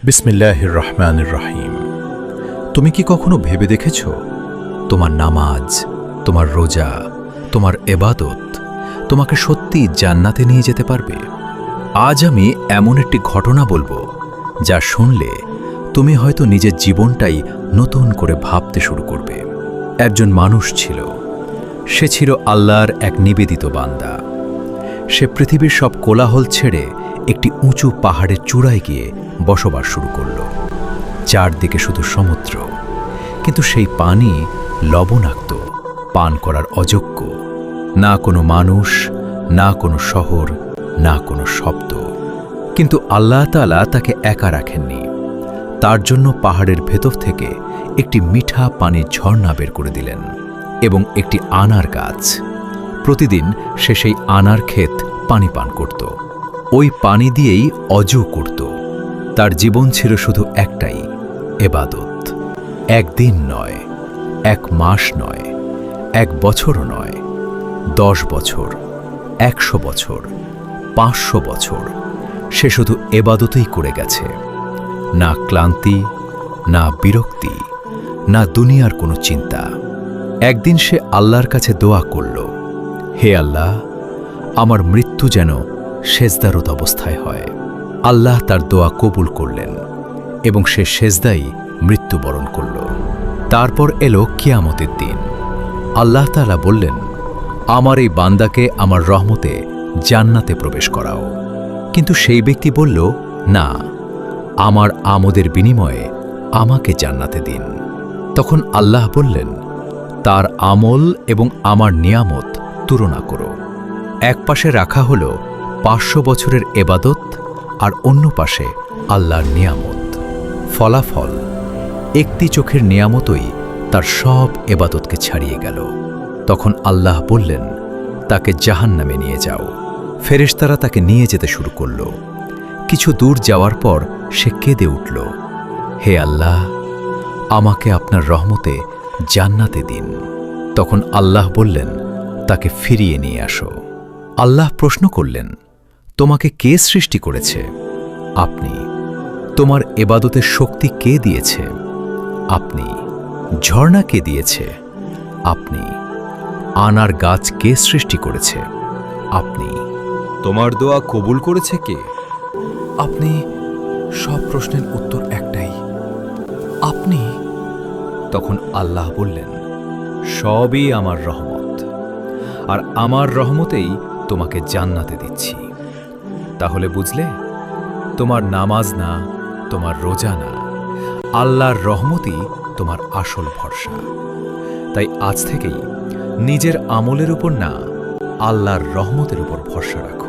বিসমিল্লাহির রহমানির রহিম। তুমি কি কখনো ভেবে দেখেছ তোমার নামাজ, তোমার রোজা, তোমার এবাদত তোমাকে সত্যি জান্নাতে নিয়ে যেতে পারবে? আজ আমি এমন একটি ঘটনা বলবো যা শুনলে তুমি হয়তো নিজের জীবনটাই নতুন করে ভাবতে শুরু করবে। একজন মানুষ ছিল, সে ছিল আল্লাহর এক নিবেদিত বান্দা। সে পৃথিবীর সব কোলাহল ছেড়ে একটি উঁচু পাহাড়ের চূড়ায় গিয়ে বসবাস শুরু করল। চারদিকে শুধু সমুদ্র, কিন্তু সেই পানি লবণাক্ত, পান করার অযোগ্য। না কোনো মানুষ, না কোনো শহর, না কোনো শব্দ। কিন্তু আল্লাহ তাআলা তাকে একা রাখেননি। তার জন্য পাহাড়ের ভেতর থেকে একটি মিঠা পানির ঝর্ণা বের করে দিলেন এবং একটি আনার গাছ। প্রতিদিন সে সেই আনার ক্ষেত পানি পান করত। ওই পানি দিয়েই অজু করত। তার জীবন ছিল শুধু একটাই, এবাদত। একদিন নয়, এক মাস নয়, এক বছরও নয়, 10 বছর, 100 বছর, 500 বছর সে শুধু এবাদতই করে গেছে। না ক্লান্তি, না বিরক্তি, না দুনিয়ার কোনো চিন্তা। একদিন সে আল্লাহর কাছে দোয়া করল, হে আল্লাহ, আমার মৃত্যু যেন সেজদারত অবস্থায় হয়। আল্লাহ তার দোয়া কবুল করলেন এবং সে সেজদাই মৃত্যুবরণ করল। তারপর এলো কিয়ামতের দিন। আল্লাহ তাআলা বললেন, আমার এই বান্দাকে আমার রহমতে জান্নাতে প্রবেশ করাও। কিন্তু সেই ব্যক্তি বলল, না, আমার আমোদের বিনিময়ে আমাকে জান্নাতে দিন। তখন আল্লাহ বললেন, তার আমল এবং আমার নিয়ামত তুলনা করো। এক পাশে রাখা হল 500 বছরের এবাদত, আর অন্য পাশে আল্লাহর নিয়ামত। ফলাফল, একটি চোখের নিয়ামতই তার সব এবাদতকে ছাড়িয়ে গেল। তখন আল্লাহ বললেন, তাকে জাহান্নামে নিয়ে যাও। ফেরেশতারা তাকে নিয়ে যেতে শুরু করল। কিছু দূর যাওয়ার পর সে কেঁদে উঠল, হে আল্লাহ, আমাকে আপনার রহমতে জান্নাতে দিন। তখন আল্লাহ বললেন, তাকে ফিরিয়ে নিয়ে আসো। আল্লাহ প্রশ্ন করলেন, তোমাকে কে সৃষ্টি করেছে? আপনি। তোমার এবাদতের শক্তি কে দিয়েছে? আপনি। ঝর্ণা কে দিয়েছে? আপনি। আনার গাছ কে সৃষ্টি করেছে? আপনি। তোমার দোয়া কবুল করেছে কে? আপনি। সব প্রশ্নের উত্তর একটাই, আপনি। তখন আল্লাহ বললেন, সবই আমার রহমত, আর আমার রহমতেই তোমাকে জান্নাতে দিচ্ছি। তাহলে বুঝলে, তোমার নামাজ না, তোমার রোজা না, আল্লাহর রহমতই তোমার আসল ভরসা। তাই আজ থেকেই নিজের আমলের উপর না, আল্লাহর রহমতের উপর ভরসা রাখো।